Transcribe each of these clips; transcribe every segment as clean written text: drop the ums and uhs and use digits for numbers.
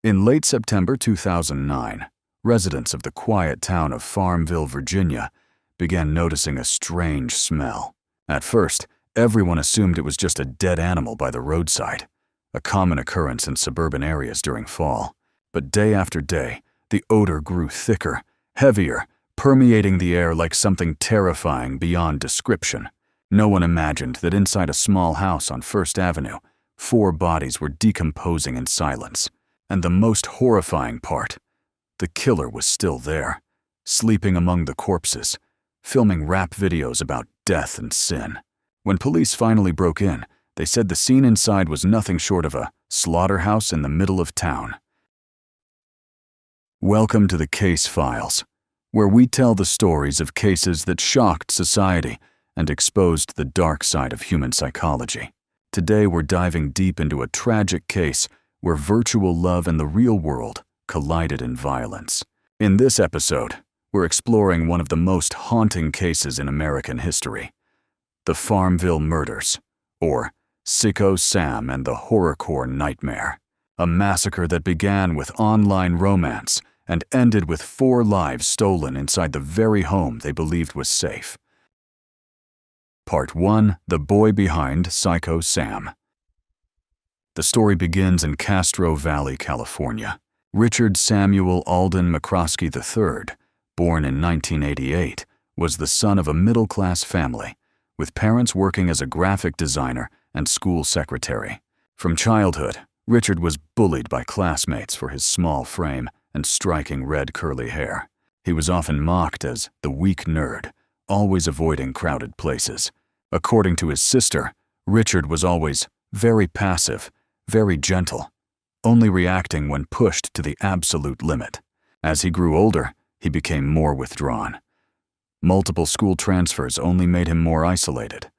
In late September 2009, residents of the quiet town of Farmville, Virginia, began noticing a strange smell. At first, everyone assumed it was just a dead animal by the roadside, a common occurrence in suburban areas during fall. But day after day, the odor grew thicker, heavier, permeating the air like something terrifying beyond description. No one imagined that inside a small house on First Avenue, 4 bodies were decomposing in silence. And the most horrifying part, the killer was still there, sleeping among the corpses, filming rap videos about death and sin. When police finally broke in, they said the scene inside was nothing short of a slaughterhouse in the middle of town. Welcome to the Case Files, where we tell the stories of cases that shocked society and exposed the dark side of human psychology. Today we're diving deep into a tragic case where virtual love and the real world collided in violence. In this episode, we're exploring one of the most haunting cases in American history, the Farmville Murders, or Syko Sam and the Horrorcore Nightmare, a massacre that began with online romance and ended with 4 lives stolen inside the very home they believed was safe. Part 1: The Boy Behind Syko Sam. The story begins in Castro Valley, California. Richard Samuel Alden McCroskey III, born in 1988, was the son of a middle-class family, with parents working as a graphic designer and school secretary. From childhood, Richard was bullied by classmates for his small frame and striking red curly hair. He was often mocked as the weak nerd, always avoiding crowded places. According to his sister, Richard was always very passive, very gentle, only reacting when pushed to the absolute limit. As he grew older, he became more withdrawn. Multiple school transfers only made him more isolated.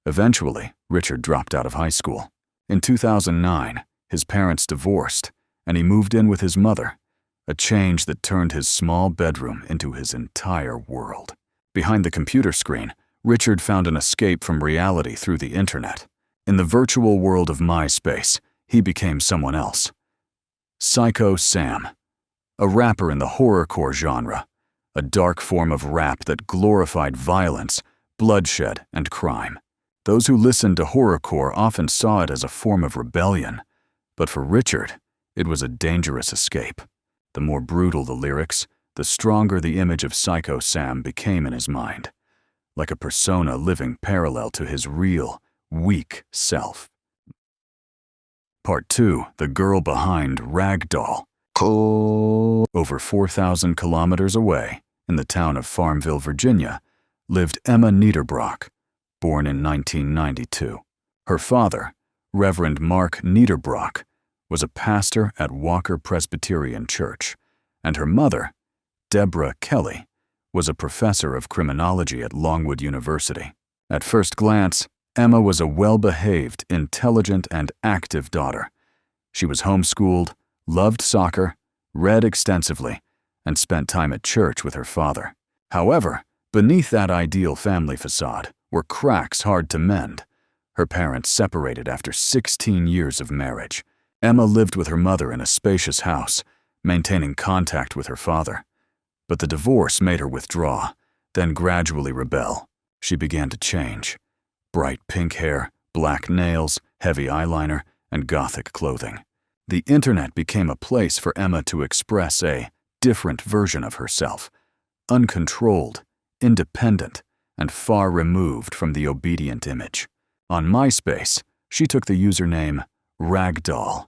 Eventually, Richard dropped out of high school. In 2009, his parents divorced, and he moved in with his mother, a change that turned his small bedroom into his entire world. Behind the computer screen, Richard found an escape from reality through the internet. In the virtual world of MySpace, he became someone else. Syko Sam, a rapper in the horrorcore genre, a dark form of rap that glorified violence, bloodshed, and crime. Those who listened to horrorcore often saw it as a form of rebellion, but for Richard, it was a dangerous escape. The more brutal the lyrics, the stronger the image of Syko Sam became in his mind, like a persona living parallel to his real, weak self. Part 2: The Girl Behind Ragdoll. Over 4,000 kilometers away, in the town of Farmville, Virginia, lived Emma Niederbrock, born in 1992. Her father, Reverend Mark Niederbrock, was a pastor at Walker Presbyterian Church, and her mother, Deborah Kelly, was a professor of criminology at Longwood University. At first glance, Emma was a well-behaved, intelligent, and active daughter. She was homeschooled, loved soccer, read extensively, and spent time at church with her father. However, beneath that ideal family facade were cracks hard to mend. Her parents separated after 16 years of marriage. Emma lived with her mother in a spacious house, maintaining contact with her father. But the divorce made her withdraw, then gradually rebel. She began to change. Bright pink hair, black nails, heavy eyeliner, and gothic clothing. The internet became a place for Emma to express a different version of herself, uncontrolled, independent, and far removed from the obedient image. On MySpace, she took the username Ragdoll.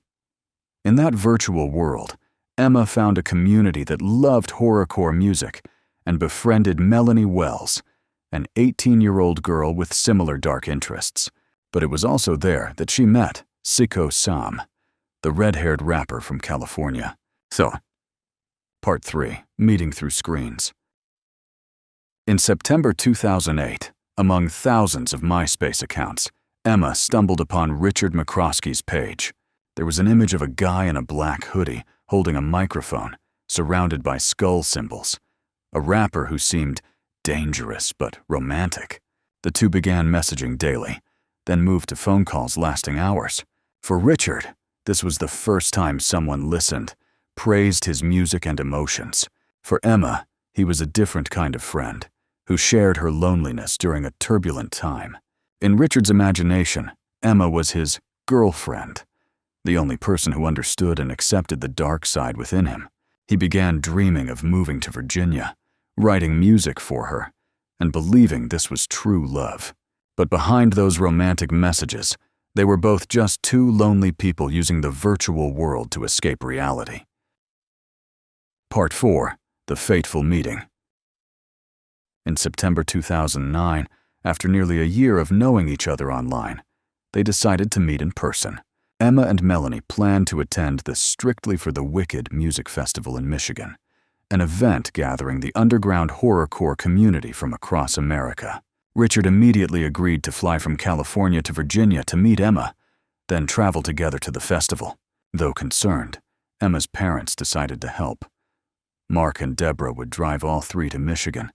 In that virtual world, Emma found a community that loved horrorcore music and befriended Melanie Wells, an 18-year-old girl with similar dark interests. But it was also there that she met Syko Sam, the red-haired rapper from California. So, Part 3: Meeting Through Screens. In September 2008, among thousands of MySpace accounts, Emma stumbled upon Richard McCroskey's page. There was an image of a guy in a black hoodie holding a microphone, surrounded by skull symbols, a rapper who seemed dangerous but romantic. The two began messaging daily, then moved to phone calls lasting hours. For Richard, this was the first time someone listened, praised his music and emotions. For Emma, he was a different kind of friend, who shared her loneliness during a turbulent time. In Richard's imagination, Emma was his girlfriend, the only person who understood and accepted the dark side within him. He began dreaming of moving to Virginia, writing music for her, and believing this was true love. But behind those romantic messages, they were both just two lonely people using the virtual world to escape reality. Part 4. The Fateful Meeting. In September 2009, after nearly a year of knowing each other online, they decided to meet in person. Emma and Melanie planned to attend the Strictly for the Wicked music festival in Michigan, an event gathering the underground horrorcore community from across America. Richard immediately agreed to fly from California to Virginia to meet Emma, then travel together to the festival. Though concerned, Emma's parents decided to help. Mark and Deborah would drive all three to Michigan,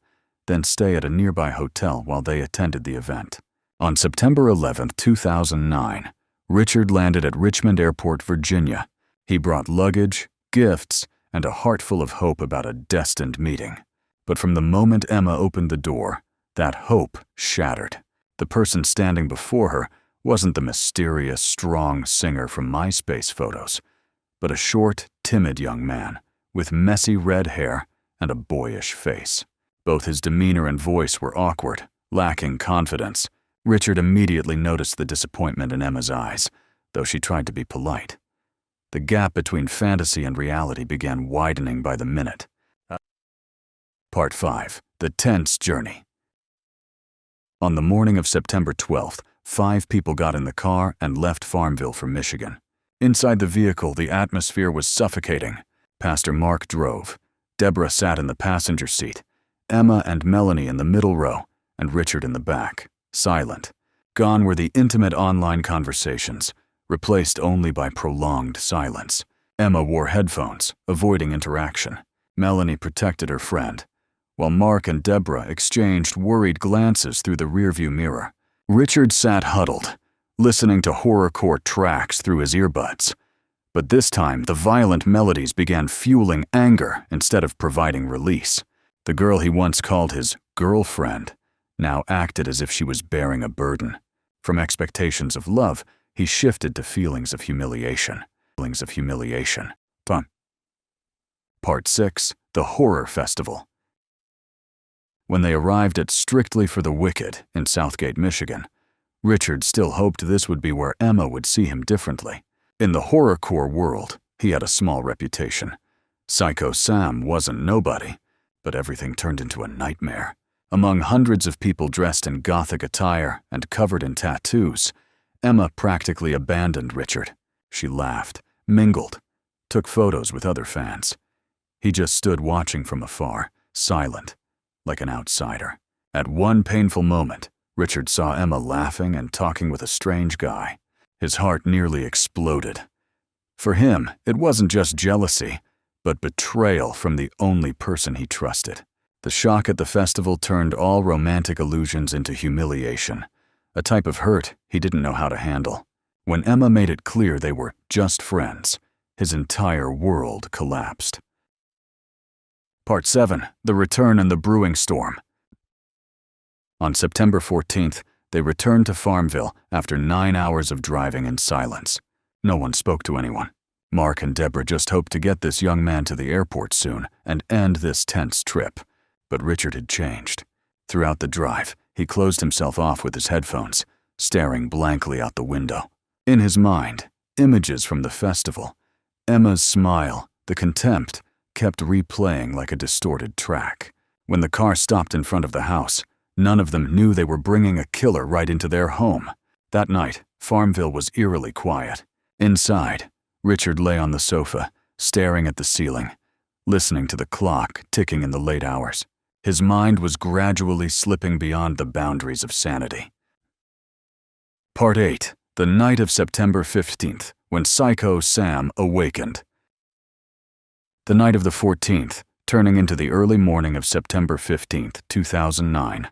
then stay at a nearby hotel while they attended the event. On September 11, 2009, Richard landed at Richmond Airport, Virginia. He brought luggage, gifts, and a heart full of hope about a destined meeting. But from the moment Emma opened the door, that hope shattered. The person standing before her wasn't the mysterious, strong singer from MySpace photos, but a short, timid young man with messy red hair and a boyish face. Both his demeanor and voice were awkward, lacking confidence. Richard immediately noticed the disappointment in Emma's eyes, though she tried to be polite. The gap between fantasy and reality began widening by the minute. Part 5. The Tense Journey. On the morning of September 12th, 5 people got in the car and left Farmville for Michigan. Inside the vehicle, the atmosphere was suffocating. Pastor Mark drove. Deborah sat in the passenger seat, Emma and Melanie in the middle row, and Richard in the back, silent. Gone were the intimate online conversations, replaced only by prolonged silence. Emma wore headphones, avoiding interaction. Melanie protected her friend, while Mark and Deborah exchanged worried glances through the rearview mirror. Richard sat huddled, listening to horrorcore tracks through his earbuds. But this time, the violent melodies began fueling anger instead of providing release. The girl he once called his girlfriend now acted as if she was bearing a burden. From expectations of love, he shifted to feelings of humiliation. Part 6. The Horror Festival. When they arrived at Strictly for the Wicked in Southgate, Michigan, Richard still hoped this would be where Emma would see him differently. In the horrorcore world, he had a small reputation. Syko Sam wasn't nobody, but everything turned into a nightmare. Among hundreds of people dressed in gothic attire and covered in tattoos, Emma practically abandoned Richard. She laughed, mingled, took photos with other fans. He just stood watching from afar, silent, like an outsider. At one painful moment, Richard saw Emma laughing and talking with a strange guy. His heart nearly exploded. For him, it wasn't just jealousy, but betrayal from the only person he trusted. The shock at the festival turned all romantic illusions into humiliation, a type of hurt he didn't know how to handle. When Emma made it clear they were just friends, his entire world collapsed. Part 7. The Return and the Brewing Storm. On September 14th, they returned to Farmville after 9 hours of driving in silence. No one spoke to anyone. Mark and Deborah just hoped to get this young man to the airport soon and end this tense trip. But Richard had changed. Throughout the drive, he closed himself off with his headphones, staring blankly out the window. In his mind, images from the festival, Emma's smile, the contempt, kept replaying like a distorted track. When the car stopped in front of the house, none of them knew they were bringing a killer right into their home. That night, Farmville was eerily quiet. Inside, Richard lay on the sofa, staring at the ceiling, listening to the clock ticking in the late hours. His mind was gradually slipping beyond the boundaries of sanity. Part 8. The night of September 15th, when Syko Sam awakened. The night of the 14th, turning into the early morning of September 15th, 2009,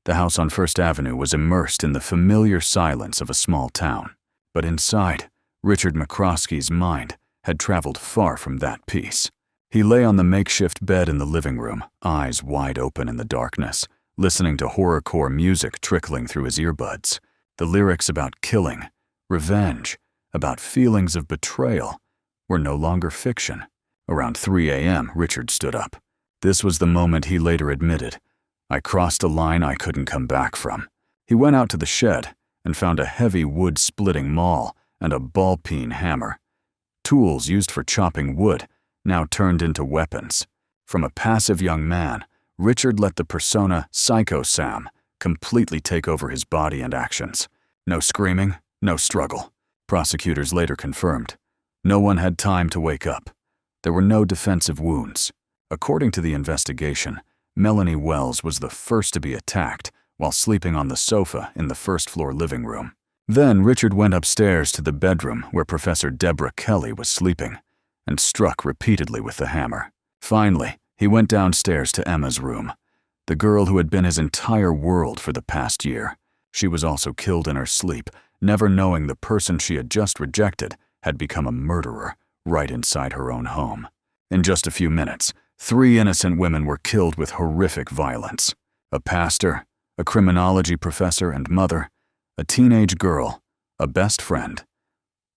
the house on First Avenue was immersed in the familiar silence of a small town. But inside, Richard McCroskey's mind had traveled far from that peace. He lay on the makeshift bed in the living room, eyes wide open in the darkness, listening to horrorcore music trickling through his earbuds. The lyrics about killing, revenge, about feelings of betrayal were no longer fiction. Around 3 a.m., Richard stood up. This was the moment he later admitted, "I crossed a line I couldn't come back from." He went out to the shed and found a heavy wood-splitting maul and a ball-peen hammer. Tools used for chopping wood now turned into weapons. From a passive young man, Richard let the persona Syko Sam completely take over his body and actions. No screaming, no struggle. Prosecutors later confirmed. No one had time to wake up. There were no defensive wounds. According to the investigation, Melanie Wells was the first to be attacked while sleeping on the sofa in the first-floor living room. Then Richard went upstairs to the bedroom where Professor Deborah Kelly was sleeping and struck repeatedly with the hammer. Finally, he went downstairs to Emma's room, the girl who had been his entire world for the past year. She was also killed in her sleep, never knowing the person she had just rejected had become a murderer right inside her own home. In just a few minutes, 3 innocent women were killed with horrific violence. A pastor, a criminology professor and mother, a teenage girl, a best friend.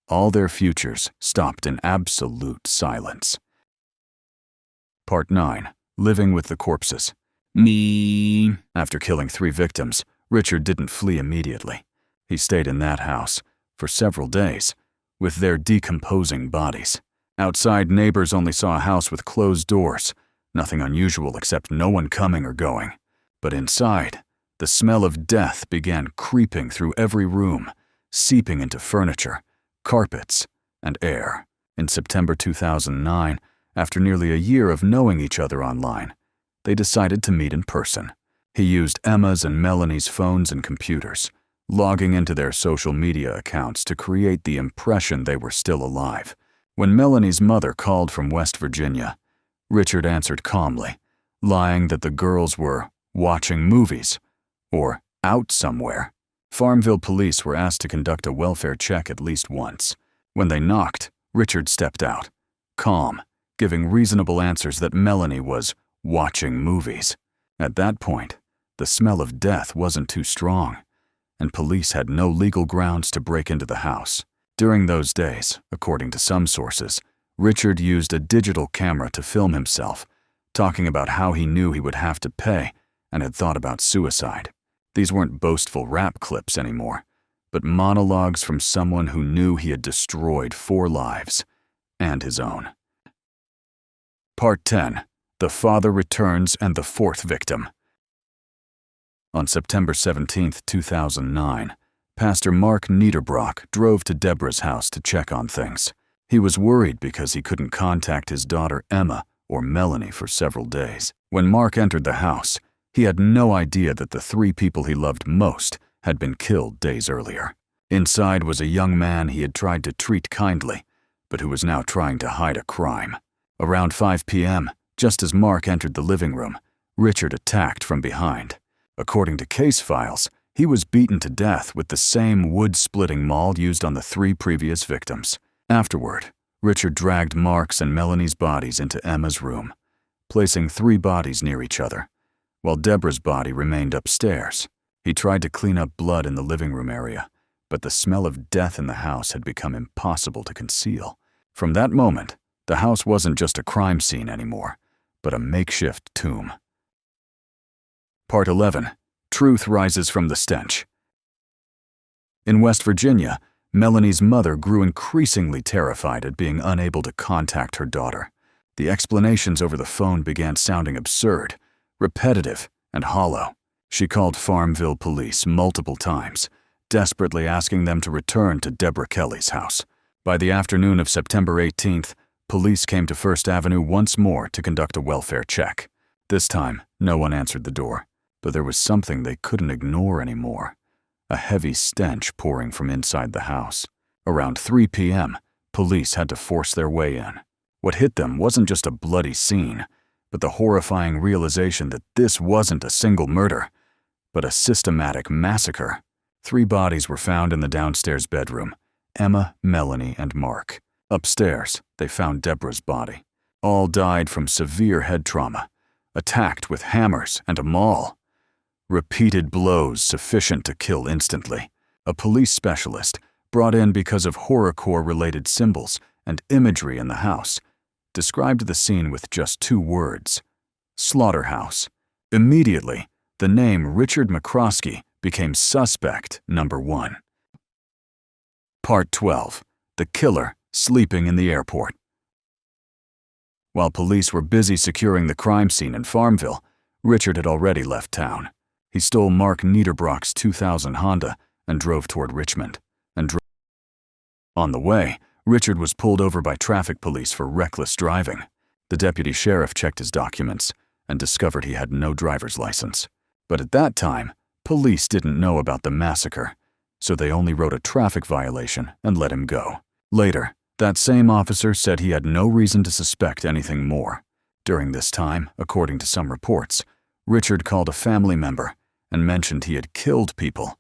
All their futures stopped in absolute silence. Part 9. Living with the corpses. After killing 3 victims, Richard didn't flee immediately. He stayed in that house for several days with their decomposing bodies. Outside, neighbors only saw a house with closed doors, nothing unusual except no one coming or going. But inside, the smell of death began creeping through every room, seeping into furniture, carpets, and air. In September 2009, after nearly a year of knowing each other online, they decided to meet in person. He used Emma's and Melanie's phones and computers, logging into their social media accounts to create the impression they were still alive. When Melanie's mother called from West Virginia, Richard answered calmly, lying that the girls were watching movies or out somewhere. Farmville police were asked to conduct a welfare check at least once. When they knocked, Richard stepped out, calm, giving reasonable answers that Melanie was watching movies. At that point, the smell of death wasn't too strong, and police had no legal grounds to break into the house. During those days, according to some sources, Richard used a digital camera to film himself, talking about how he knew he would have to pay and had thought about suicide. These weren't boastful rap clips anymore, but monologues from someone who knew he had destroyed 4 lives, and his own. Part 10. The Father Returns and the 4th Victim. On September 17, 2009, Pastor Mark Niederbrock drove to Deborah's house to check on things. He was worried because he couldn't contact his daughter Emma or Melanie for several days. When Mark entered the house, he had no idea that the 3 people he loved most had been killed days earlier. Inside was a young man he had tried to treat kindly, but who was now trying to hide a crime. Around 5 p.m., just as Mark entered the living room, Richard attacked from behind. According to case files, he was beaten to death with the same wood-splitting maul used on the 3 previous victims. Afterward, Richard dragged Mark's and Melanie's bodies into Emma's room, placing 3 bodies near each other, while Deborah's body remained upstairs. He tried to clean up blood in the living room area, but the smell of death in the house had become impossible to conceal. From that moment, the house wasn't just a crime scene anymore, but a makeshift tomb. Part 11. Truth Rises from the Stench. In West Virginia, Melanie's mother grew increasingly terrified at being unable to contact her daughter. The explanations over the phone began sounding absurd, repetitive, and hollow. She called Farmville police multiple times, desperately asking them to return to Deborah Kelly's house. By the afternoon of September 18th, police came to First Avenue once more to conduct a welfare check. This time, no one answered the door, but there was something they couldn't ignore anymore. A heavy stench pouring from inside the house. Around 3 p.m., police had to force their way in. What hit them wasn't just a bloody scene, but the horrifying realization that this wasn't a single murder, but a systematic massacre. 3 bodies were found in the downstairs bedroom: Emma, Melanie, and Mark. Upstairs, they found Deborah's body. All died from severe head trauma, attacked with hammers and a maul. Repeated blows sufficient to kill instantly. A police specialist, brought in because of horrorcore-related symbols and imagery in the house, described the scene with just 2 words: Slaughterhouse. Immediately, the name Richard McCroskey became suspect number 1. Part 12. The killer sleeping in the airport. While police were busy securing the crime scene in Farmville, Richard had already left town. He stole Mark Niederbrock's 2000 Honda and drove toward Richmond. On the way, Richard was pulled over by traffic police for reckless driving. The deputy sheriff checked his documents and discovered he had no driver's license. But at that time, police didn't know about the massacre, so they only wrote a traffic violation and let him go. Later, that same officer said he had no reason to suspect anything more. During this time, according to some reports, Richard called a family member and mentioned he had killed people,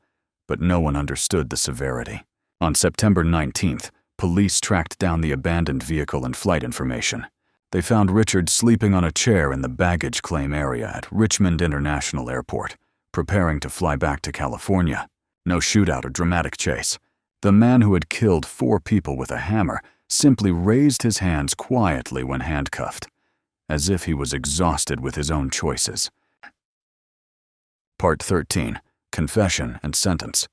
but no one understood the severity. On September 19th, police tracked down the abandoned vehicle and flight information. They found Richard sleeping on a chair in the baggage claim area at Richmond International Airport, preparing to fly back to California. No shootout or dramatic chase. The man who had killed 4 people with a hammer simply raised his hands quietly when handcuffed, as if he was exhausted with his own choices. Part 13. Confession and Sentence.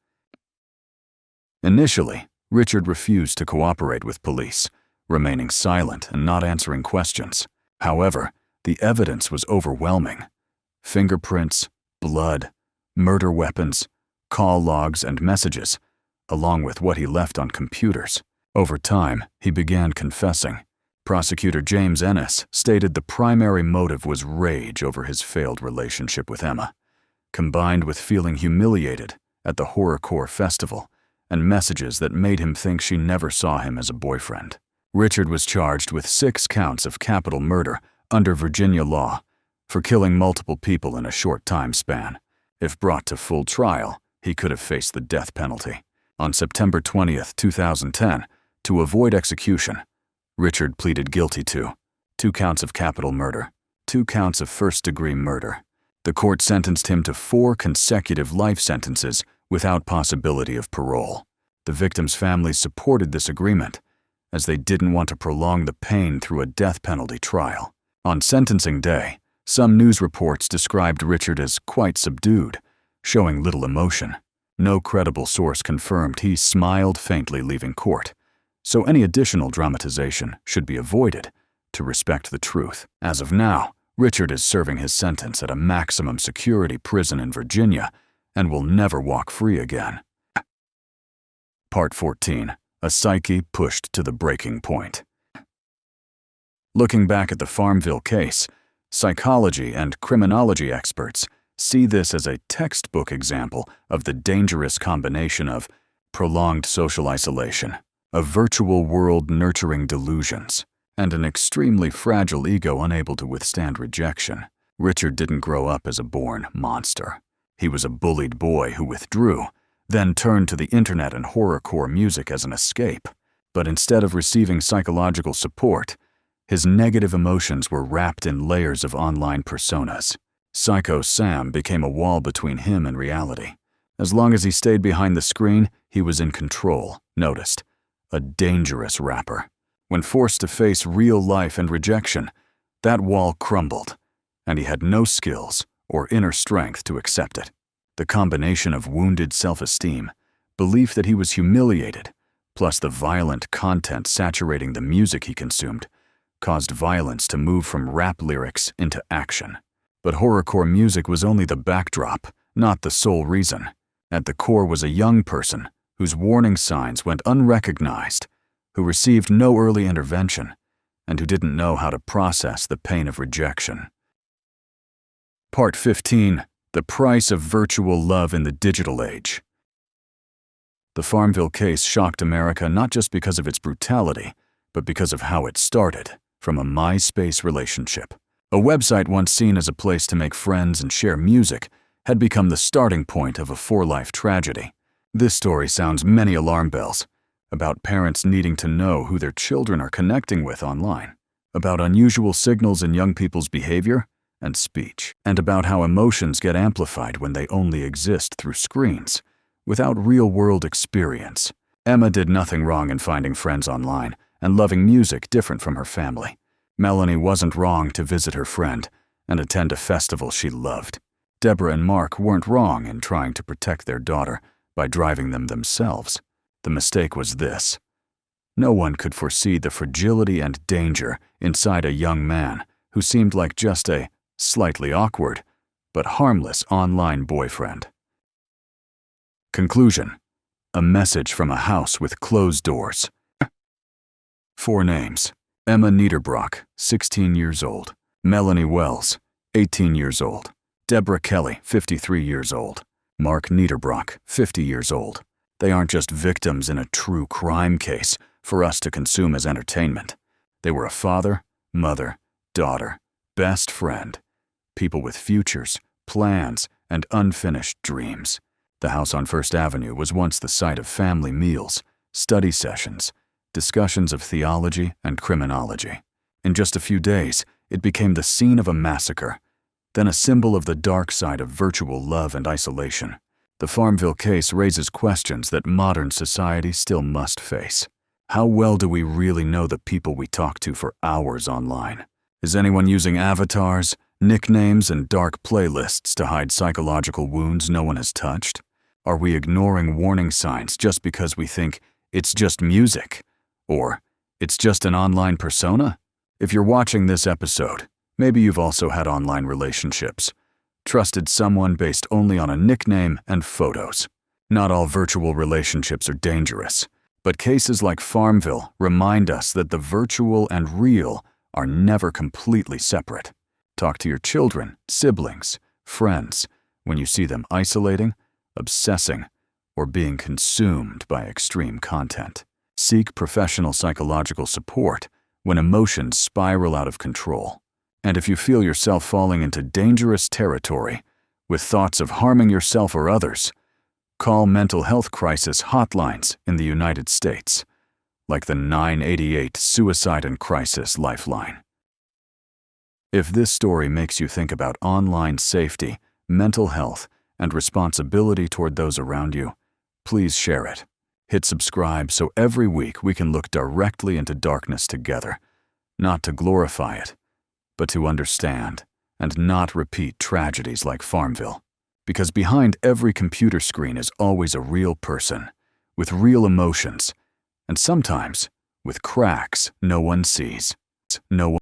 Initially, Richard refused to cooperate with police, remaining silent and not answering questions. However, the evidence was overwhelming. Fingerprints, blood, murder weapons, call logs, and messages, along with what he left on computers. Over time, he began confessing. Prosecutor James Ennis stated the primary motive was rage over his failed relationship with Emma, combined with feeling humiliated at the Horrorcore festival and messages that made him think she never saw him as a boyfriend. Richard was charged with 6 counts of capital murder under Virginia law for killing multiple people in a short time span. If brought to full trial, he could have faced the death penalty. On September 20th, 2010, to avoid execution, Richard pleaded guilty to 2 counts of capital murder, 2 counts of first-degree murder. The court sentenced him to 4 consecutive life sentences without possibility of parole. The victims' families supported this agreement, as they didn't want to prolong the pain through a death penalty trial. On sentencing day, some news reports described Richard as quite subdued, showing little emotion. No credible source confirmed he smiled faintly leaving court, so any additional dramatization should be avoided to respect the truth. As of now, Richard is serving his sentence at a maximum security prison in Virginia and will never walk free again. Part 14. A psyche pushed to the breaking point. Looking back at the Farmville case, psychology and criminology experts see this as a textbook example of the dangerous combination of prolonged social isolation, a virtual world nurturing delusions, and an extremely fragile ego unable to withstand rejection. Richard didn't grow up as a born monster. He was a bullied boy who withdrew, then turned to the internet and horrorcore music as an escape. But instead of receiving psychological support, his negative emotions were wrapped in layers of online personas. Syko Sam became a wall between him and reality. As long as he stayed behind the screen, he was in control, noticed, a dangerous rapper. When forced to face real life and rejection, that wall crumbled, and he had no skills or inner strength to accept it. The combination of wounded self-esteem, belief that he was humiliated, plus the violent content saturating the music he consumed, caused violence to move from rap lyrics into action. But horrorcore music was only the backdrop, not the sole reason. At the core was a young person whose warning signs went unrecognized, who received no early intervention, and who didn't know how to process the pain of rejection. Part 15. The Price of Virtual Love in the Digital Age. The Farmville case shocked America not just because of its brutality, but because of how it started, from a MySpace relationship. A website once seen as a place to make friends and share music had become the starting point of a 4-life tragedy. This story sounds many alarm bells, about parents needing to know who their children are connecting with online, about unusual signals in young people's behavior and speech, and about how emotions get amplified when they only exist through screens, without real-world experience. Emma did nothing wrong in finding friends online and loving music different from her family. Melanie wasn't wrong to visit her friend and attend a festival she loved. Deborah and Mark weren't wrong in trying to protect their daughter by driving them themselves. The mistake was this: no one could foresee the fragility and danger inside a young man who seemed like just a slightly awkward but harmless online boyfriend. Conclusion: a message from a house with closed doors. 4 names: Emma Niederbrock, 16 years old; Melanie Wells, 18 years old; Deborah Kelly, 53 years old; Mark Niederbrock, 50 years old. They aren't just victims in a true crime case for us to consume as entertainment. They were a father, mother, daughter, best friend, people with futures, plans, and unfinished dreams. The house on First Avenue was once the site of family meals, study sessions, discussions of theology and criminology. In just a few days, it became the scene of a massacre, then a symbol of the dark side of virtual love and isolation. The Farmville case raises questions that modern society still must face. How well do we really know the people we talk to for hours online? Is anyone using avatars, nicknames, and dark playlists to hide psychological wounds no one has touched? Are we ignoring warning signs just because we think it's just music, or it's just an online persona? If you're watching this episode, maybe you've also had online relationships, trusted someone based only on a nickname and photos. Not all virtual relationships are dangerous, but cases like Farmville remind us that the virtual and real are never completely separate. Talk to your children, siblings, friends when you see them isolating, obsessing, or being consumed by extreme content. Seek professional psychological support when emotions spiral out of control. And if you feel yourself falling into dangerous territory with thoughts of harming yourself or others, call mental health crisis hotlines in the United States, like the 988 Suicide and Crisis Lifeline. If this story makes you think about online safety, mental health, and responsibility toward those around you, please share it. Hit subscribe so every week we can look directly into darkness together, not to glorify it, but to understand and not repeat tragedies like Farmville. Because behind every computer screen is always a real person, with real emotions, and sometimes with cracks no one sees. No one